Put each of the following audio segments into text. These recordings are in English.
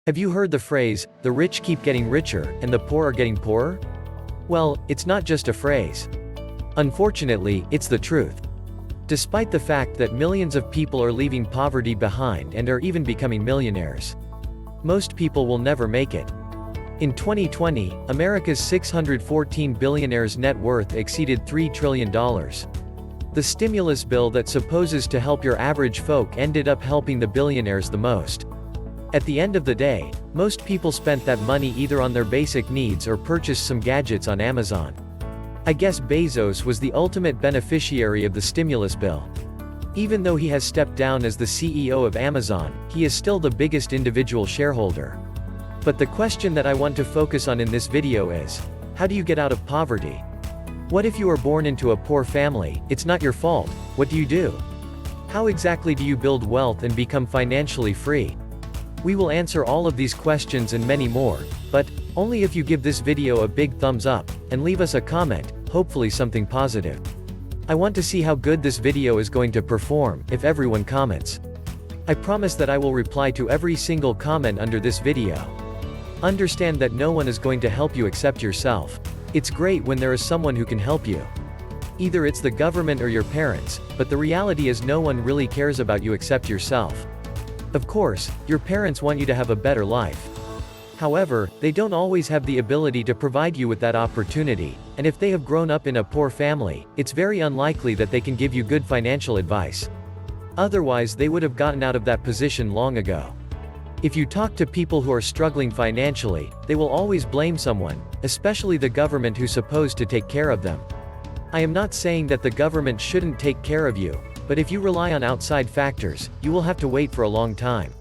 Have you heard the phrase, the rich keep getting richer, and the poor are getting poorer? Well, it's not just a phrase. Unfortunately, it's the truth. Despite the fact that millions of people are leaving poverty behind and are even becoming millionaires, most people will never make it. In 2020, America's 614 billionaires' net worth exceeded $3 trillion. The stimulus bill that supposes to help your average folk ended up helping the billionaires the most. At the end of the day, most people spent that money either on their basic needs or purchased some gadgets on Amazon. I guess Bezos was the ultimate beneficiary of the stimulus bill. Even though he has stepped down as the CEO of Amazon, he is still the biggest individual shareholder. But the question that I want to focus on in this video is, how do you get out of poverty? What if you are born into a poor family? It's not your fault. What do you do? How exactly do you build wealth and become financially free? We will answer all of these questions and many more, but only if you give this video a big thumbs up, and leave us a comment, hopefully something positive. I want to see how good this video is going to perform, if everyone comments. I promise that I will reply to every single comment under this video. Understand that no one is going to help you except yourself. It's great when there is someone who can help you. Either it's the government or your parents, but the reality is no one really cares about you except yourself. Of course, your parents want you to have a better life. However, they don't always have the ability to provide you with that opportunity, and if they have grown up in a poor family, it's very unlikely that they can give you good financial advice. Otherwise, they would have gotten out of that position long ago. If you talk to people who are struggling financially, they will always blame someone, especially the government who's supposed to take care of them. I am not saying that the government shouldn't take care of you, but if you rely on outside factors, you will have to wait for a long time.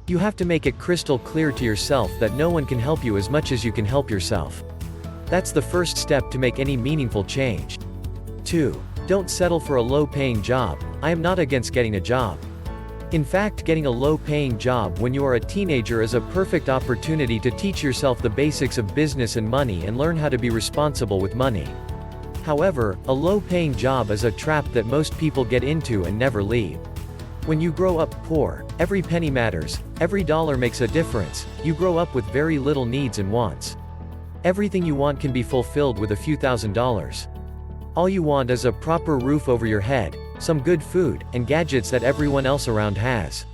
You have to make it crystal clear to yourself that no one can help you as much as you can help yourself. That's the first step to make any meaningful change. 2. Don't settle for a low-paying job. I am not against getting a job. In fact, getting a low-paying job when you are a teenager is a perfect opportunity to teach yourself the basics of business and money and learn how to be responsible with money. However, a low-paying job is a trap that most people get into and never leave. When you grow up poor, every penny matters, every dollar makes a difference, you grow up with very little needs and wants. Everything you want can be fulfilled with a few $1,000s. All you want is a proper roof over your head, some good food, and gadgets that everyone else around has.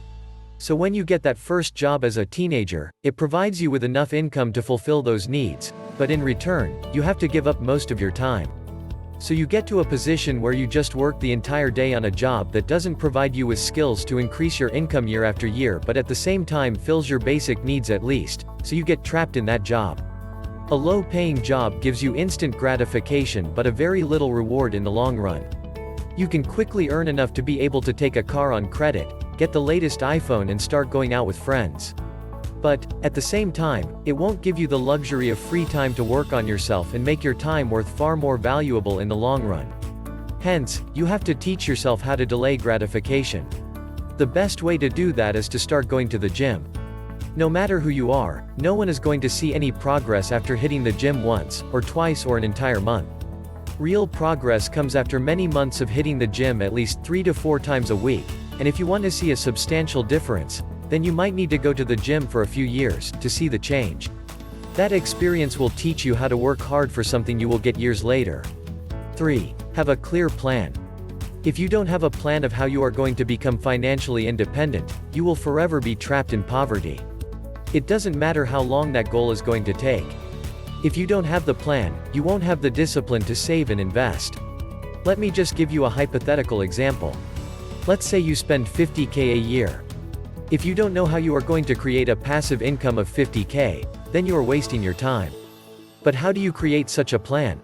So when you get that first job as a teenager, it provides you with enough income to fulfill those needs, but in return, you have to give up most of your time. So you get to a position where you just work the entire day on a job that doesn't provide you with skills to increase your income year after year but at the same time fills your basic needs at least, so you get trapped in that job. A low-paying job gives you instant gratification but a very little reward in the long run. You can quickly earn enough to be able to take a car on credit, get the latest iPhone and start going out with friends. But, at the same time, it won't give you the luxury of free time to work on yourself and make your time worth far more valuable in the long run. Hence, you have to teach yourself how to delay gratification. The best way to do that is to start going to the gym. No matter who you are, no one is going to see any progress after hitting the gym once, or twice or an entire month. Real progress comes after many months of hitting the gym at least 3 to 4 times a week, and if you want to see a substantial difference, then you might need to go to the gym for a few years to see the change. That experience will teach you how to work hard for something you will get years later. 3. Have a clear plan. If you don't have a plan of how you are going to become financially independent, you will forever be trapped in poverty. It doesn't matter how long that goal is going to take. If you don't have the plan, you won't have the discipline to save and invest. Let me just give you a hypothetical example. Let's say you spend $50K a year. If you don't know how you are going to create a passive income of $50K, then you are wasting your time. But how do you create such a plan?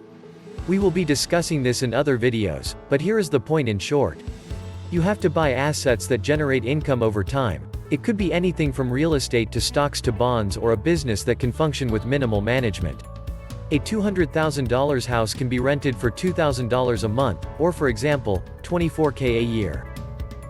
We will be discussing this in other videos, but here is the point in short. You have to buy assets that generate income over time. It could be anything from real estate to stocks to bonds or a business that can function with minimal management. A $200,000 house can be rented for $2,000 a month, or for example, $24K a year.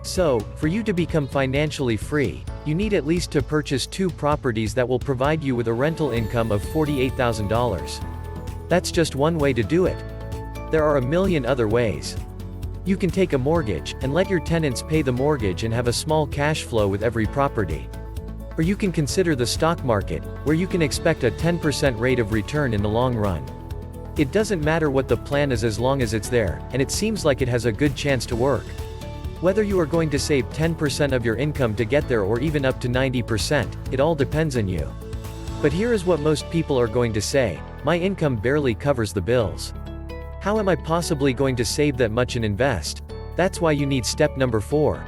So, for you to become financially free, you need at least to purchase 2 properties that will provide you with a rental income of $48,000. That's just one way to do it. There are a million other ways. You can take a mortgage, and let your tenants pay the mortgage and have a small cash flow with every property. Or you can consider the stock market, where you can expect a 10% rate of return in the long run. It doesn't matter what the plan is as long as it's there, and it seems like it has a good chance to work. Whether you are going to save 10% of your income to get there or even up to 90%, it all depends on you. But here is what most people are going to say: my income barely covers the bills. How am I possibly going to save that much and invest? That's why you need step number 4.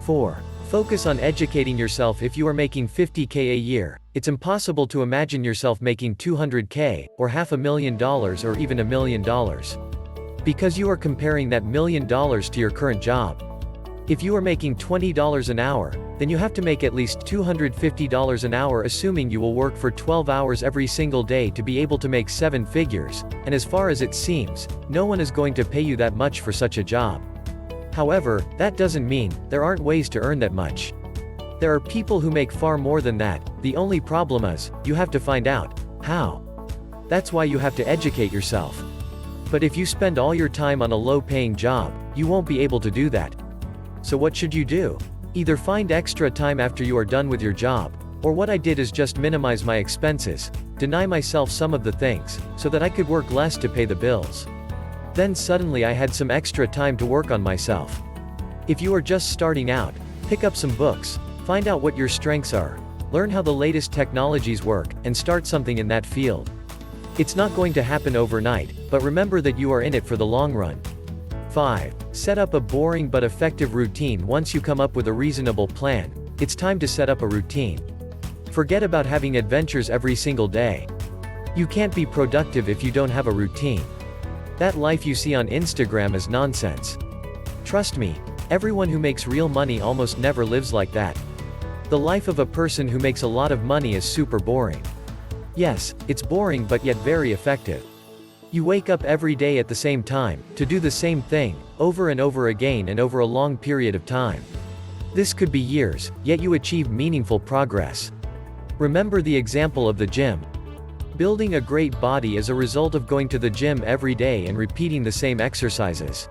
4. Focus on educating yourself. If you are making $50K a year, it's impossible to imagine yourself making $200K, or $500,000 or even $1 million. Because you are comparing that $1 million to your current job. If you are making $20 an hour, then you have to make at least $250 an hour, assuming you will work for 12 hours every single day to be able to make 7 figures, and as far as it seems, no one is going to pay you that much for such a job. However, that doesn't mean there aren't ways to earn that much. There are people who make far more than that. The only problem is, you have to find out how. That's why you have to educate yourself. But if you spend all your time on a low-paying job, you won't be able to do that. So what should you do? Either find extra time after you are done with your job, or what I did is just minimize my expenses, deny myself some of the things, so that I could work less to pay the bills. Then suddenly I had some extra time to work on myself. If you are just starting out, pick up some books, find out what your strengths are, learn how the latest technologies work, and start something in that field. It's not going to happen overnight, but remember that you are in it for the long run. 5. Set up a boring but effective routine. Once you come up with a reasonable plan, it's time to set up a routine. Forget about having adventures every single day. You can't be productive if you don't have a routine. That life you see on Instagram is nonsense. Trust me, everyone who makes real money almost never lives like that. The life of a person who makes a lot of money is super boring. Yes, it's boring but yet very effective. You wake up every day at the same time, to do the same thing, over and over again and over a long period of time. This could be years, yet you achieve meaningful progress. Remember the example of the gym. Building a great body is a result of going to the gym every day and repeating the same exercises.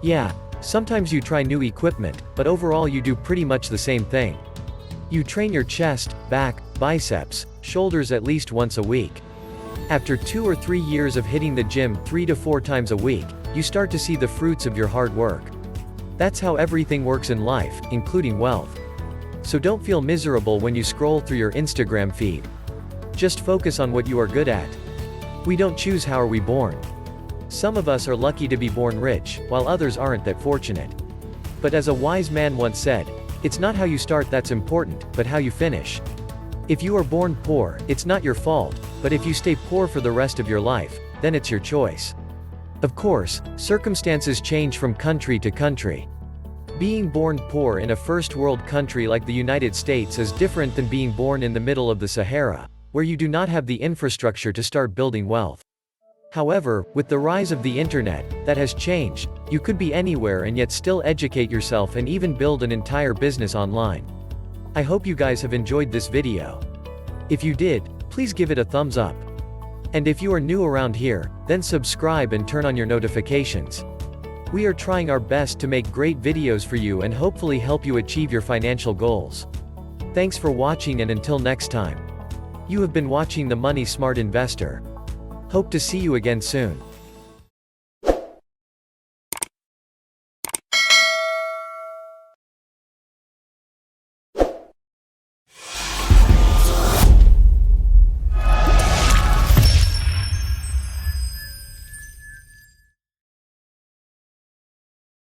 Yeah, sometimes you try new equipment, but overall you do pretty much the same thing. You train your chest, back, biceps, shoulders at least once a week. After 2 or 3 years of hitting the gym 3 to 4 times a week, you start to see the fruits of your hard work. That's how everything works in life, including wealth. So don't feel miserable when you scroll through your Instagram feed. Just focus on what you are good at. We don't choose how are we born. Some of us are lucky to be born rich, while others aren't that fortunate. But as a wise man once said, it's not how you start that's important, but how you finish. If you are born poor, it's not your fault, but if you stay poor for the rest of your life, then it's your choice. Of course, circumstances change from country to country. Being born poor in a first world country like the United States is different than being born in the middle of the Sahara, where you do not have the infrastructure to start building wealth. However, with the rise of the internet, that has changed. You could be anywhere and yet still educate yourself and even build an entire business online. I hope you guys have enjoyed this video. If you did, please give it a thumbs up. And if you are new around here, then subscribe and turn on your notifications. We are trying our best to make great videos for you and hopefully help you achieve your financial goals. Thanks for watching, and until next time. You have been watching The Money Smart Investor. Hope to see you again soon.